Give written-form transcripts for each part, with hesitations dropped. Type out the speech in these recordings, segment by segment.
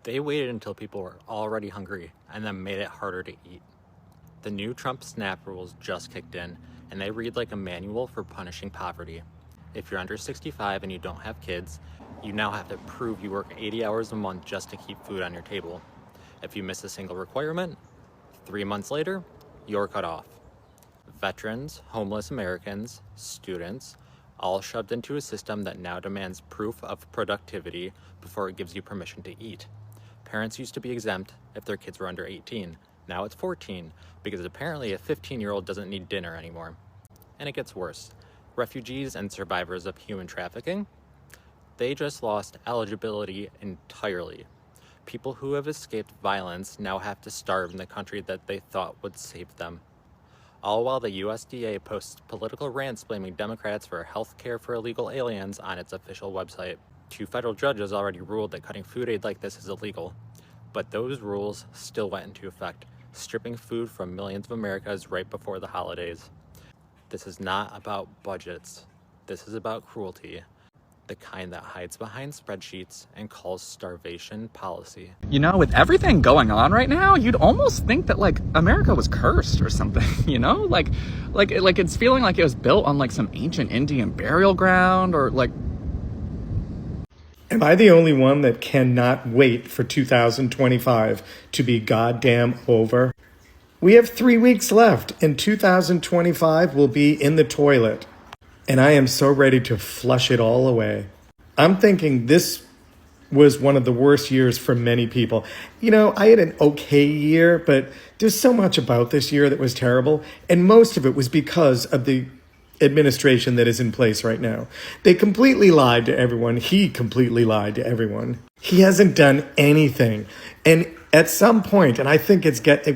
They waited until people were already hungry and then made it harder to eat. The new Trump SNAP rules just kicked in, and they read like a manual for punishing poverty. If you're under 65 and you don't have kids, you now have to prove you work 80 hours a month just to keep food on your table. If you miss a single requirement, 3 months later, you're cut off. Veterans, homeless Americans, students, all shoved into a system that now demands proof of productivity before it gives you permission to eat. Parents used to be exempt if their kids were under 18. Now it's 14, because apparently a 15-year-old doesn't need dinner anymore. And it gets worse. Refugees and survivors of human trafficking, they just lost eligibility entirely. People who have escaped violence now have to starve in the country that they thought would save them. All while the USDA posts political rants blaming Democrats for health care for illegal aliens on its official website. 2 federal judges already ruled that cutting food aid like this is illegal. But those rules still went into effect, stripping food from millions of Americans right before the holidays. This is not about budgets. This is about cruelty. The kind that hides behind spreadsheets and calls starvation policy. You know, with everything going on right now, you'd almost think that like America was cursed or something, you know? Like it's feeling like it was built on like some ancient Indian burial ground or like. Am I the only one that cannot wait for 2025 to be goddamn over? We have 3 weeks left and 2025 will be in the toilet. And I am so ready to flush it all away. I'm thinking this was one of the worst years for many people. You know, I had an okay year, but there's so much about this year that was terrible. And most of it was because of the administration that is in place right now. They completely lied to everyone. He completely lied to everyone. He hasn't done anything. And at some point, and I think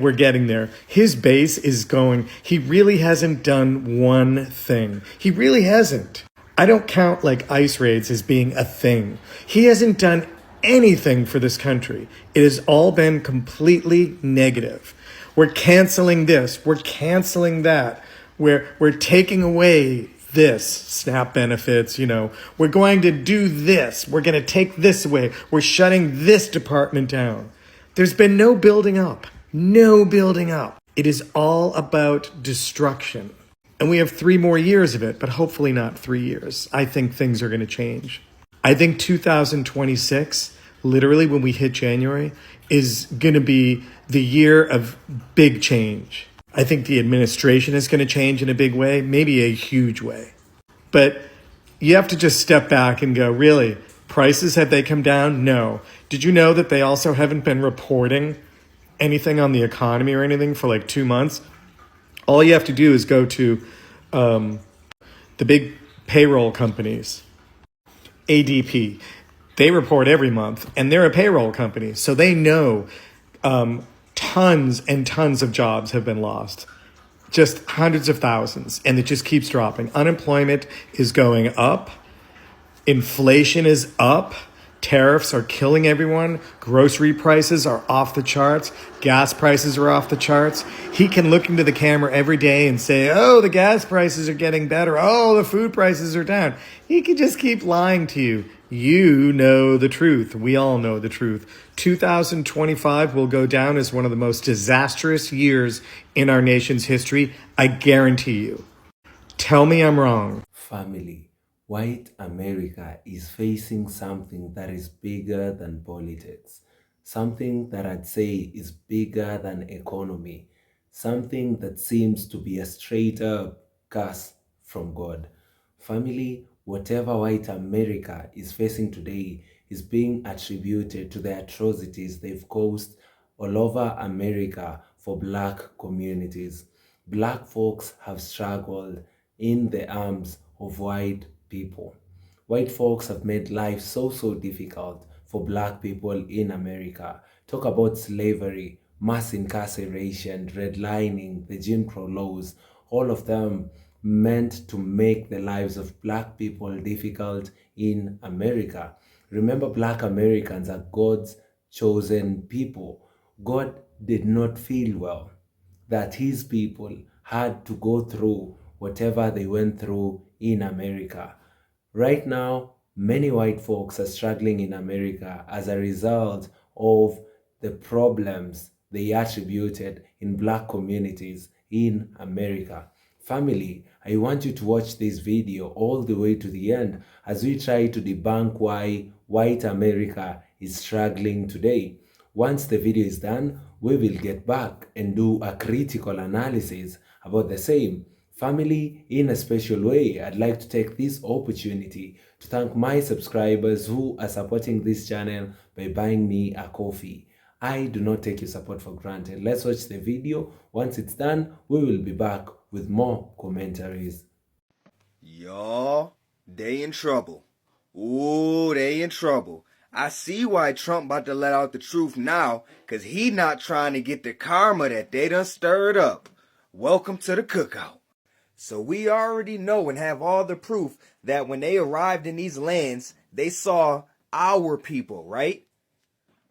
we're getting there, his base is going, he really hasn't done one thing. He really hasn't. I don't count like ICE raids as being a thing. He hasn't done anything for this country. It has all been completely negative. We're canceling this. We're canceling that. We're taking away this, SNAP benefits, you know. We're going to do this. We're going to take this away. We're shutting this department down. There's been no building up. No building up. It is all about destruction. And we have 3 more years of it, but hopefully not 3 years. I think things are going to change. I think 2026, literally when we hit January, is going to be the year of big change. I think the administration is going to change in a big way, maybe a huge way. But you have to just step back and go, really, prices, have they come down? No. Did you know that they also haven't been reporting anything on the economy or anything for like 2 months? All you have to do is go to the big payroll companies, ADP. They report every month, and they're a payroll company, so they know tons and tons of jobs have been lost. Just hundreds of thousands, and it just keeps dropping. Unemployment is going up. Inflation is up. Tariffs are killing everyone. Grocery prices are off the charts. Gas prices are off the charts. He can look into the camera every day and say, oh, the gas prices are getting better. Oh, the food prices are down. He can just keep lying to you. You know the truth. We all know the truth. 2025 will go down as one of the most disastrous years in our nation's history. I guarantee you. Tell me I'm wrong. Family. White America is facing something that is bigger than politics, something that I'd say is bigger than economy, something that seems to be a straight up curse from God. Family, whatever white America is facing today is being attributed to the atrocities they've caused all over America for Black communities. Black folks have struggled in the arms of white people. White folks have made life so difficult for Black people in America. Talk about slavery, mass incarceration, redlining, the Jim Crow laws, all of them meant to make the lives of Black people difficult in America. Remember, Black Americans are God's chosen people. God did not feel well that his people had to go through whatever they went through in America. Right now, many white folks are struggling in America as a result of the problems they attributed in black communities in America. Family, I want you to watch this video all the way to the end as we try to debunk why white America is struggling today. Once the video is done, we will get back and do a critical analysis about the same. Family, in a special way, I'd like to take this opportunity to thank my subscribers who are supporting this channel by buying me a coffee. I do not take your support for granted. Let's watch the video. Once it's done, we will be back with more commentaries. Y'all, they in trouble. Ooh, they in trouble. I see why Trump about to let out the truth now, cause he not trying to get the karma that they done stirred up. Welcome to the cookout. So we already know and have all the proof that when they arrived in these lands, they saw our people, right?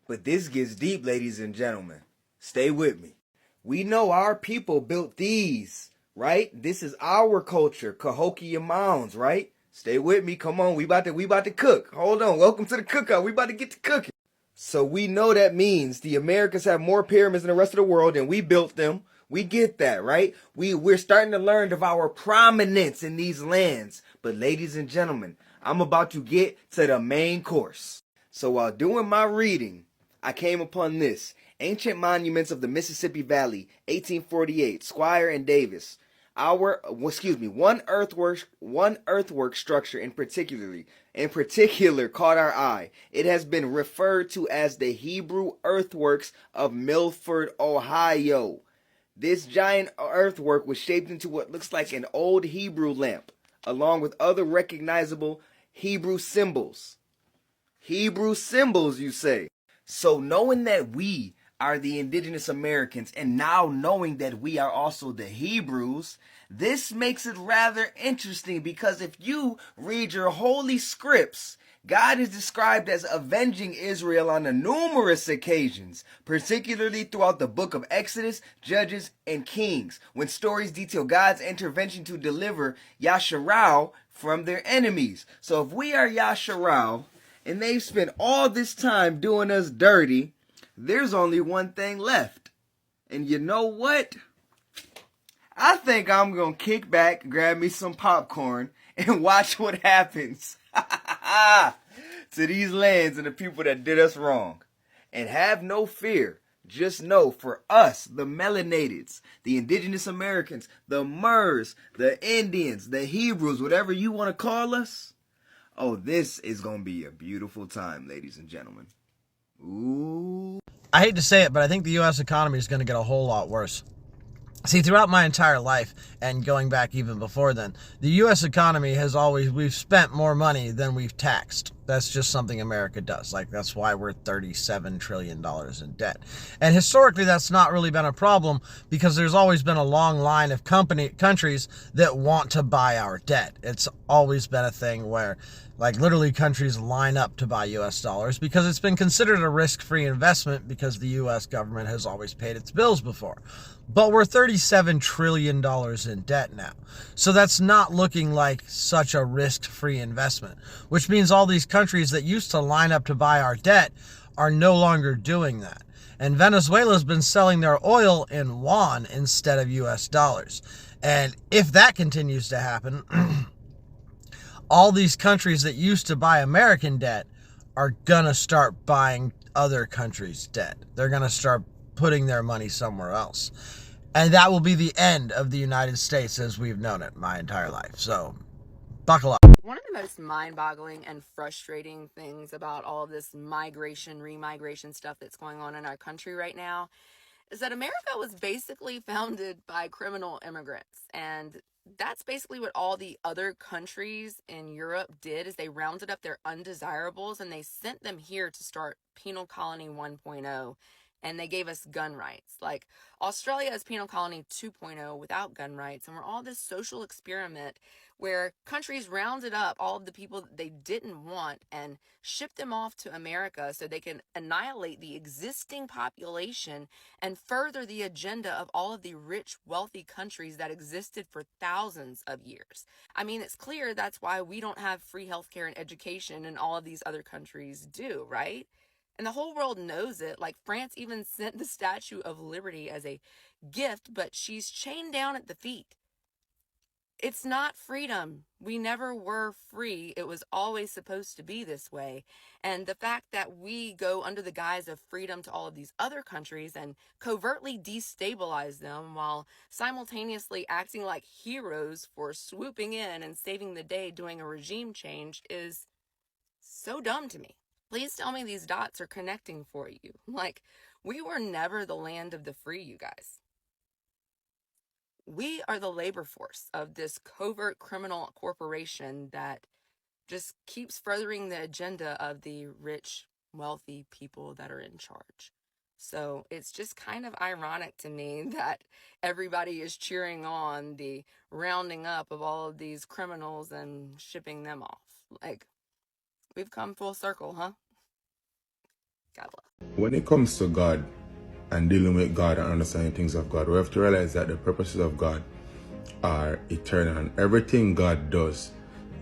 But this gets deep, ladies and gentlemen. Stay with me. We know our people built these, right? This is our culture, Cahokia Mounds, right? Stay with me. Come on, we about to cook. Hold on. Welcome to the cookout. We about to get to cooking. So we know that means the Americans have more pyramids than the rest of the world, and we built them. We get that, right? We're starting to learn of our prominence in these lands. But ladies and gentlemen, I'm about to get to the main course. So while doing my reading, I came upon this. Ancient Monuments of the Mississippi Valley, 1848, Squire and Davis. One earthwork structure in particular caught our eye. It has been referred to as the Hebrew earthworks of Milford, Ohio. This giant earthwork was shaped into what looks like an old Hebrew lamp, along with other recognizable Hebrew symbols. Hebrew symbols, you say? So knowing that we are the indigenous Americans, and now knowing that we are also the Hebrews, this makes it rather interesting, because if you read your holy scripts, God is described as avenging Israel on numerous occasions, particularly throughout the book of Exodus, Judges, and Kings, when stories detail God's intervention to deliver Yasharal from their enemies. So if we are Yasharal, and they've spent all this time doing us dirty, there's only one thing left. And you know what? I think I'm going to kick back, grab me some popcorn, and watch what happens to these lands and the people that did us wrong. And have no fear. Just know, for us, the melanatids, the indigenous Americans, the Murs, the Indians, the Hebrews, whatever you want to call us, oh, this is going to be a beautiful time, ladies and gentlemen. Ooh. I hate to say it, but I think the U.S. economy is going to get a whole lot worse. See, throughout my entire life, and going back even before then, the U.S. economy has always, we've spent more money than we've taxed. That's just something America does. Like, that's why we're $37 trillion in debt. And historically, that's not really been a problem, because there's always been a long line of countries that want to buy our debt. It's always been a thing where, like, literally countries line up to buy U.S. dollars because it's been considered a risk-free investment, because the U.S. government has always paid its bills before. But we're $37 trillion in debt now. So that's not looking like such a risk-free investment, which means all these countries that used to line up to buy our debt are no longer doing that. And Venezuela's been selling their oil in yuan instead of U.S. dollars. And if that continues to happen, all these countries that used to buy American debt are going to start buying other countries' debt. They're going to start putting their money somewhere else. And that will be the end of the United States as we've known it my entire life. So, buckle up. One of the most mind-boggling and frustrating things about all of this migration, remigration stuff that's going on in our country right now is that America was basically founded by criminal immigrants. And that's basically what all the other countries in Europe did, is they rounded up their undesirables and they sent them here to start penal colony 1.0. And they gave us gun rights. Like, Australia is penal colony 2.0 without gun rights. And we're all this social experiment where countries rounded up all of the people that they didn't want and shipped them off to America so they can annihilate the existing population and further the agenda of all of the rich, wealthy countries that existed for thousands of years. I mean, it's clear that's why we don't have free healthcare and education and all of these other countries do, right? And the whole world knows it. Like, France even sent the Statue of Liberty as a gift, but she's chained down at the feet. It's not freedom. We never were free. It was always supposed to be this way. And the fact that we go under the guise of freedom to all of these other countries and covertly destabilize them while simultaneously acting like heroes for swooping in and saving the day doing a regime change is so dumb to me. Please tell me these dots are connecting for you. Like, we were never the land of the free, you guys. We are the labor force of this covert criminal corporation that just keeps furthering the agenda of the rich, wealthy people that are in charge. So it's just kind of ironic to me that everybody is cheering on the rounding up of all of these criminals and shipping them off. Like, we've come full circle, huh? God bless. When it comes to God and dealing with God and understanding things of God, we have to realize that the purposes of God are eternal, and everything God does,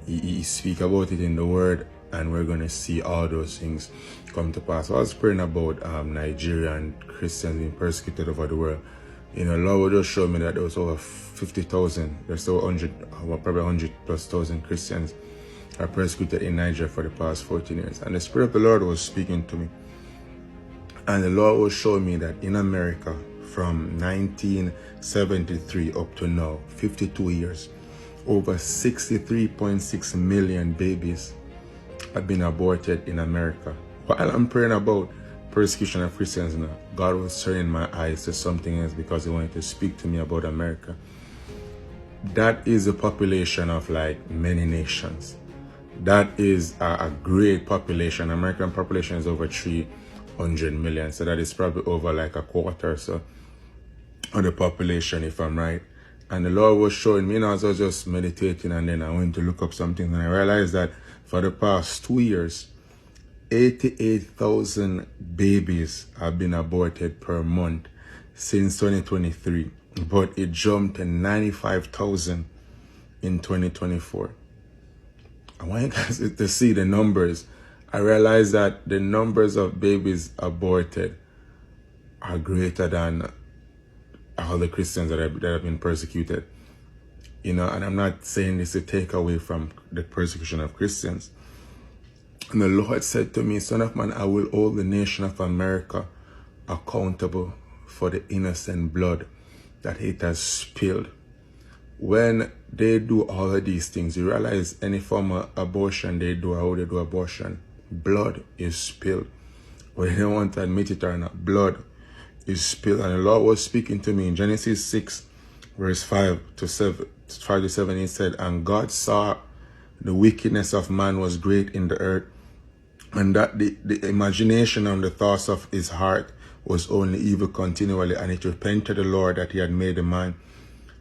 He speaks about it in the Word, and we're going to see all those things come to pass. I was praying about Nigeria and Christians being persecuted over the world. You know, Lord just showed me that there was over 50,000, there's over 100, probably 100,000+ Christians are persecuted in Nigeria for the past 14 years. And the Spirit of the Lord was speaking to me. And the Lord was showing me that in America, from 1973 up to now, 52 years, over 63.6 million babies have been aborted in America. While I'm praying about persecution of Christians now, God was turning my eyes to something else because He wanted to speak to me about America. That is a population of like many nations. That is a great population. American population is over 300 million. So that is probably over like a quarter or so of the population, if I'm right. And the Lord was showing me, as I was just meditating, and then I went to look up something, and I realized that for the past 2 years, 88,000 babies have been aborted per month since 2023. But it jumped to 95,000 in 2024. I want you guys to see the numbers. I realized that the numbers of babies aborted are greater than all the Christians that have been persecuted. You know, and I'm not saying this to take away from the persecution of Christians. And the Lord said to me, Son of man, I will hold the nation of America accountable for the innocent blood that it has spilled. When they do all of these things, you realize any form of abortion they do, how they do abortion, blood is spilled. Whether they want to admit it or not, blood is spilled. And the Lord was speaking to me in Genesis 6, verse 5 to 7. He said, and God saw the wickedness of man was great in the earth, and that the imagination and the thoughts of his heart was only evil continually. And it repented the Lord that He had made a man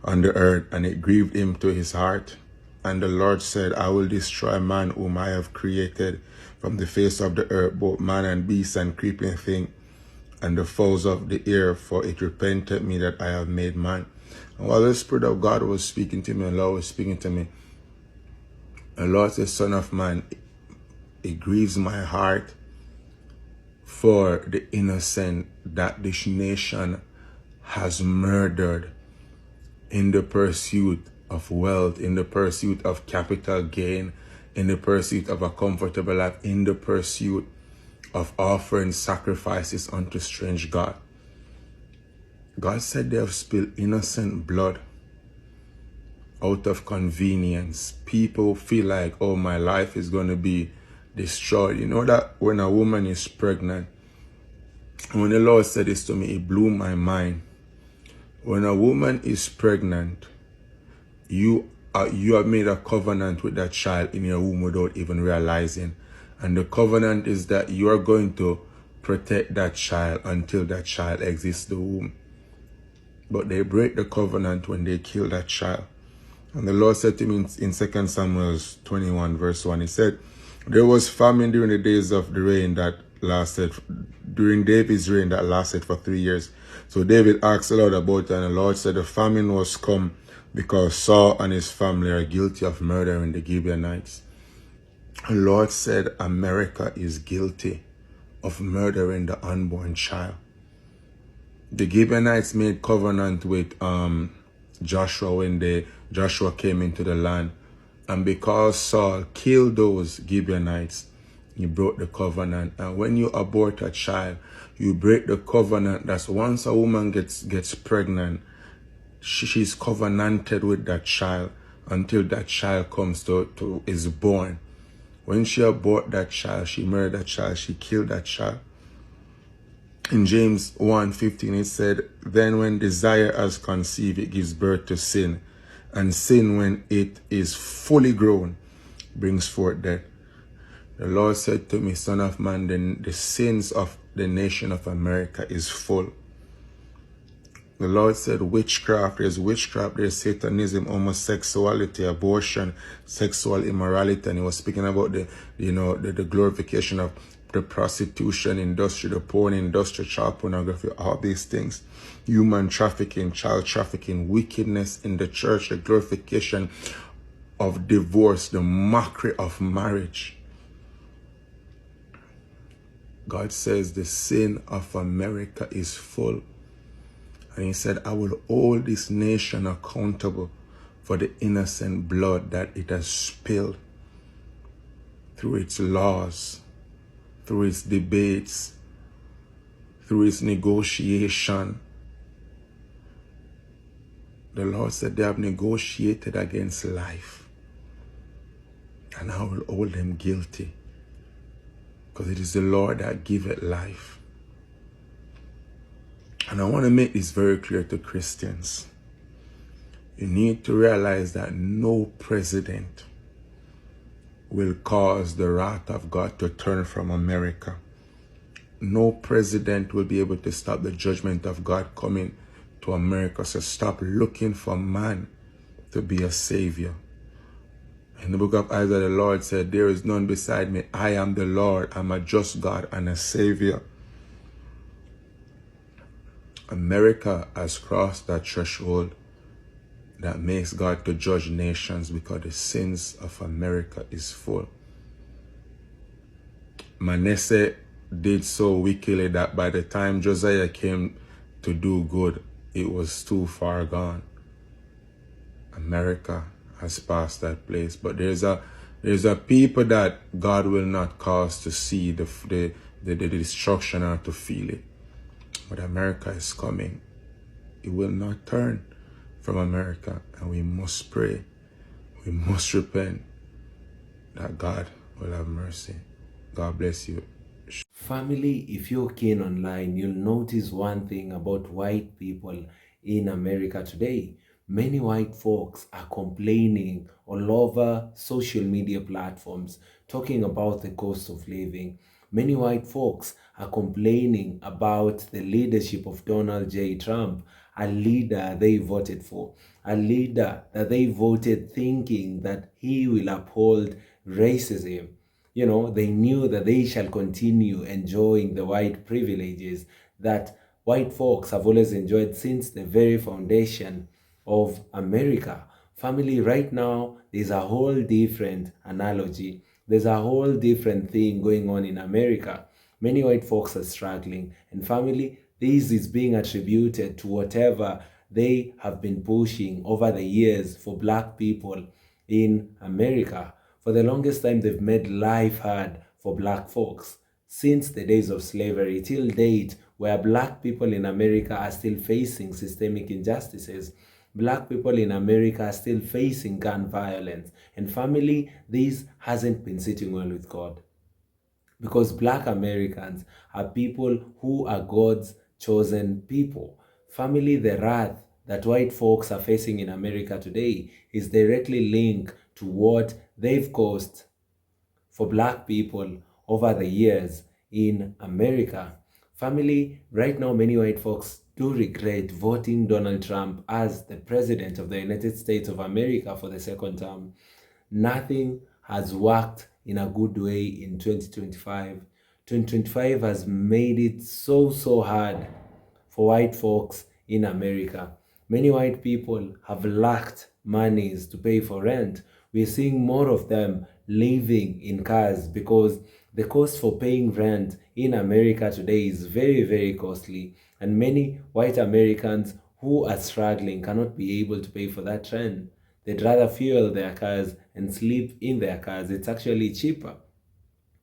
on the earth, and it grieved Him to His heart. And the Lord said, I will destroy man whom I have created from the face of the earth, both man and beast and creeping thing, and the fowls of the air, for it repented me that I have made man. And while the Spirit of God was speaking to me, and the Lord was speaking to me, the Lord said, Son of man, it grieves my heart for the innocent that this nation has murdered in the pursuit of wealth, in the pursuit of capital gain, in the pursuit of a comfortable life, in the pursuit of offering sacrifices unto strange God. God said they have spilled innocent blood out of convenience. People feel like, oh, my life is going to be destroyed. You know that when a woman is pregnant, when the Lord said this to me, it blew my mind. When a woman is pregnant, you have made a covenant with that child in your womb without even realizing. And the covenant is that you are going to protect that child until that child exits the womb. But they break the covenant when they kill that child. And the Lord said to me in 2 Samuel 21 verse 1, He said, there was famine during the days of the reign that lasted, during David's reign that lasted for 3 years. So David asked the Lord about it, and the Lord said the famine was come because Saul and his family are guilty of murdering the Gibeonites. The Lord said America is guilty of murdering the unborn child. The Gibeonites made covenant with Joshua when Joshua came into the land. And because Saul killed those Gibeonites, he broke the covenant. And when you abort a child, you break the covenant. That's once a woman gets pregnant, she's covenanted with that child until that child is born. When she abort that child, she murdered that child, she killed that child. In James 1:15, it said, then when desire has conceived, it gives birth to sin. And sin, when it is fully grown, brings forth death. The Lord said to me, son of man, the sins of the nation of America is full. The Lord said witchcraft, there's satanism, homosexuality, abortion, sexual immorality. And he was speaking about the glorification of the prostitution industry, the porn industry, child pornography, all these things. Human trafficking, child trafficking, wickedness in the church, the glorification of divorce, the mockery of marriage. God says the sin of America is full. And he said, I will hold this nation accountable for the innocent blood that it has spilled through its laws, through its debates, through its negotiation. The Lord said they have negotiated against life. And I will hold them guilty, because it is the Lord that giveth life. And I want to make this very clear to Christians. You need to realize that no president will cause the wrath of God to turn from America. No president will be able to stop the judgment of God coming to America. So stop looking for man to be a savior. In the book of Isaiah, the Lord said, there is none beside me. I am the Lord. I'm a just God and a savior. America has crossed that threshold that makes God to judge nations, because the sins of America is full. Manasseh did so wickedly that by the time Josiah came to do good, it was too far gone. America has passed that place. But there's a people that God will not cause to see the destruction or to feel it. But America is coming. It will not turn from America. And we must pray. We must repent that God will have mercy. God bless you. Family, if you're keen online, you'll notice one thing about white people in America today. Many white folks are complaining all over social media platforms, talking about the cost of living. Many white folks are complaining about the leadership of Donald J. Trump, a leader they voted for, a leader that they voted thinking that he will uphold racism. You know, they knew that they shall continue enjoying the white privileges that white folks have always enjoyed since the very foundation of America. Family, right now, there's a whole different analogy. There's a whole different thing going on in America. Many white folks are struggling. And family, this is being attributed to whatever they have been pushing over the years for black people in America. For the longest time, they've made life hard for black folks. Since the days of slavery till date, where black people in America are still facing systemic injustices, black people in America are still facing gun violence. And family, this hasn't been sitting well with God. Because black Americans are people who are God's chosen people. Family, the wrath that white folks are facing in America today is directly linked to what they've caused for black people over the years in America. Family, right now many white folks do regret voting Donald Trump as the president of the United States of America for the second term. Nothing has worked in a good way in 2025. 2025 has made it so hard for white folks in America. Many white people have lacked monies to pay for rent. We're seeing more of them living in cars because The cost for paying rent in America today is very, very costly, and many white Americans who are struggling cannot be able to pay for that rent. They'd rather fuel their cars and sleep in their cars. It's actually cheaper.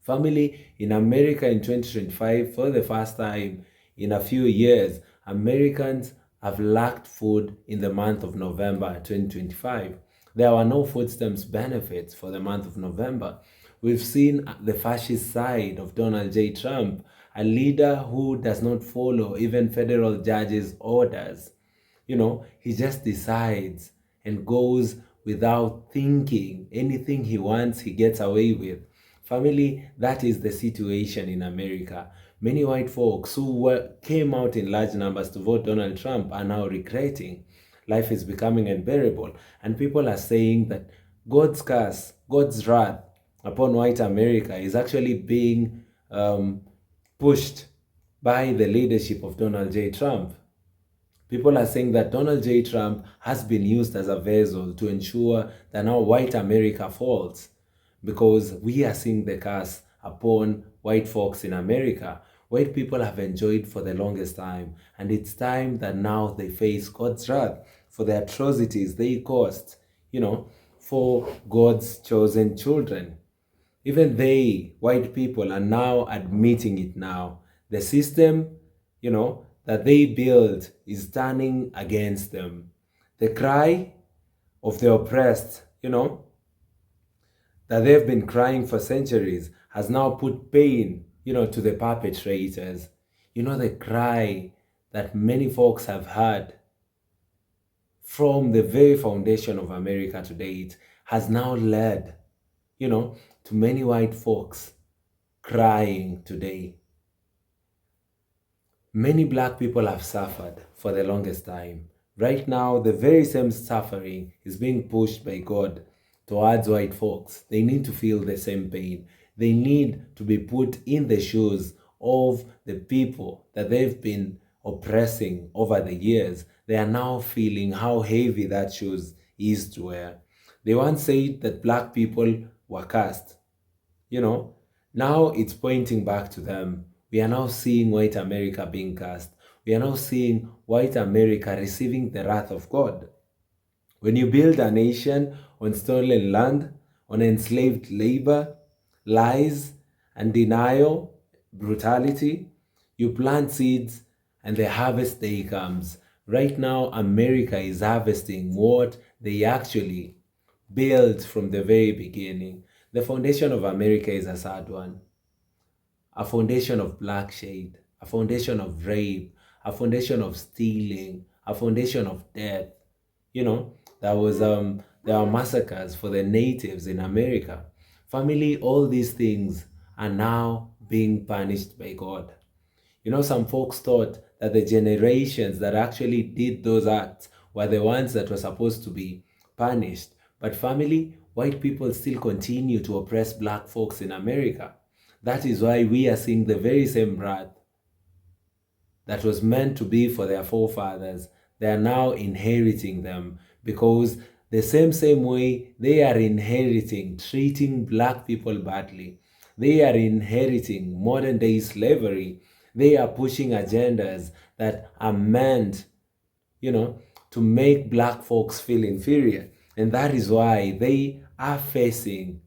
Family, in America in 2025, for the first time in a few years, Americans have lacked food in the month of November 2025. There were no food stamps benefits for the month of November. We've seen the fascist side of Donald J. Trump, a leader who does not follow even federal judges' orders. He just decides and goes without thinking. Anything he wants, he gets away with. Family, that is the situation in America. Many white folks who came out in large numbers to vote Donald Trump are now regretting. Life is becoming unbearable, and people are saying that God's curse, God's wrath upon white America is actually being pushed by the leadership of Donald J. Trump. People are saying that Donald J. Trump has been used as a vessel to ensure that now white America falls, because we are seeing the curse upon white folks in America. White people have enjoyed for the longest time, and it's time that now they face God's wrath for the atrocities they caused, for God's chosen children. Even they, white people, are now admitting it now. The system, that they build is turning against them. The cry of the oppressed, that they've been crying for centuries has now put pain, to the perpetrators. The cry that many folks have heard from the very foundation of America to date has now led, to many white folks crying today. Many black people have suffered for the longest time. Right now, the very same suffering is being pushed by God towards white folks. They need to feel the same pain. They need to be put in the shoes of the people that they've been oppressing over the years. They are now feeling how heavy that shoes is to wear. They once said that black people were cursed. Now it's pointing back to them. We are now seeing white America being cursed. We are now seeing white America receiving the wrath of God. When you build a nation on stolen land, on enslaved labor, lies and denial, brutality, you plant seeds and the harvest day comes. Right now, America is harvesting what they actually built from the very beginning. The foundation of America is a sad one. A foundation of black shade, a foundation of rape, a foundation of stealing, a foundation of death. There were massacres for the natives in America. Family, all these things are now being punished by God. Some folks thought that the generations that actually did those acts were the ones that were supposed to be punished. But family, white people still continue to oppress black folks in America. That is why we are seeing the very same wrath that was meant to be for their forefathers. They are now inheriting them, because the same way they are inheriting treating black people badly. They are inheriting modern day slavery. They are pushing agendas that are meant, to make black folks feel inferior. And that is why they are facing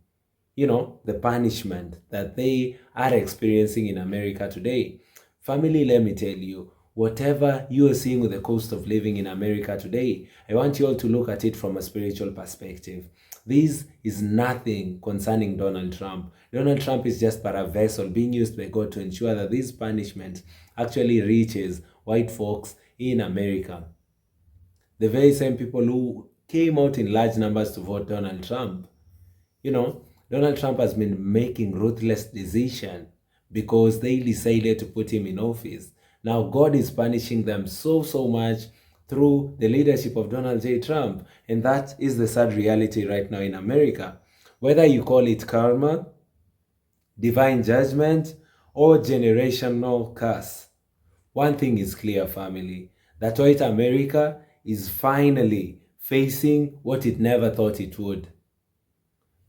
the punishment that they are experiencing in America today. Family, let me tell you, whatever you are seeing with the cost of living in America today, I want you all to look at it from a spiritual perspective. This is nothing concerning Donald Trump. Donald Trump is just but a vessel being used by God to ensure that this punishment actually reaches white folks in America. The very same people who came out in large numbers to vote Donald Trump, Donald Trump has been making ruthless decisions because they decided to put him in office. Now God is punishing them so much through the leadership of Donald J. Trump. And that is the sad reality right now in America. Whether you call it karma, divine judgment, or generational curse, one thing is clear, family, that white America is finally facing what it never thought it would.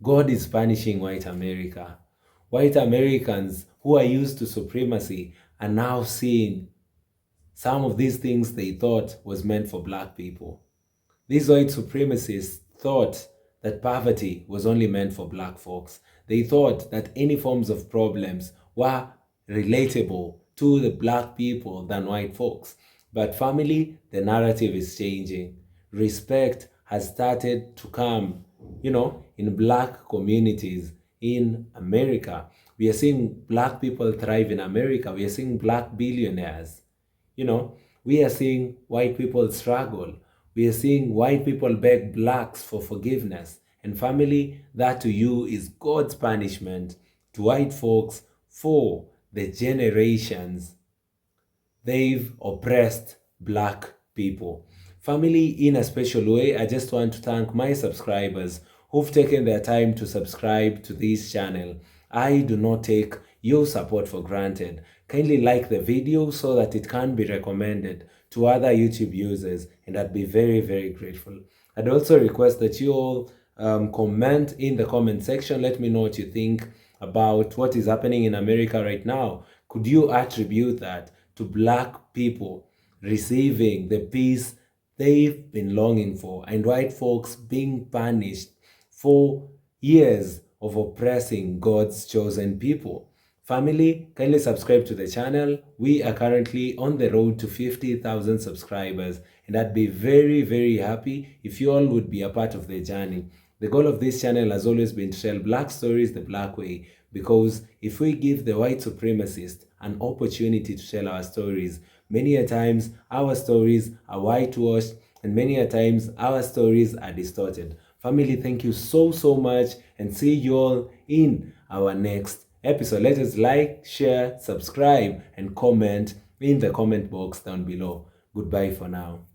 God is punishing white America. White Americans who are used to supremacy are now seeing some of these things they thought was meant for black people. These white supremacists thought that poverty was only meant for black folks. They thought that any forms of problems were relatable to the black people than white folks. But family, the narrative is changing. Respect has started to come, in black communities in America. We are seeing black people thrive in America. We are seeing black billionaires. We are seeing white people struggle. We are seeing white people beg blacks for forgiveness. And family, that to you is God's punishment to white folks for the generations they've oppressed black people. Family, in a special way, I just want to thank my subscribers who've taken their time to subscribe to this channel. I do not take your support for granted. Kindly like the video so that it can be recommended to other YouTube users, and I'd be very, very grateful. I'd also request that you all comment in the comment section. Let me know what you think about what is happening in America right now. Could you attribute that to black people receiving the peace they've been longing for, and white folks being punished for years of oppressing God's chosen people? Family, kindly subscribe to the channel. We are currently on the road to 50,000 subscribers, and I'd be very, very happy if you all would be a part of the journey. The goal of this channel has always been to tell black stories the black way, because if we give the white supremacists an opportunity to tell our stories, many a times our stories are whitewashed, and many a times our stories are distorted. Family, thank you so, so much, and see you all in our next episode. Let us like, share, subscribe, and comment in the comment box down below. Goodbye for now.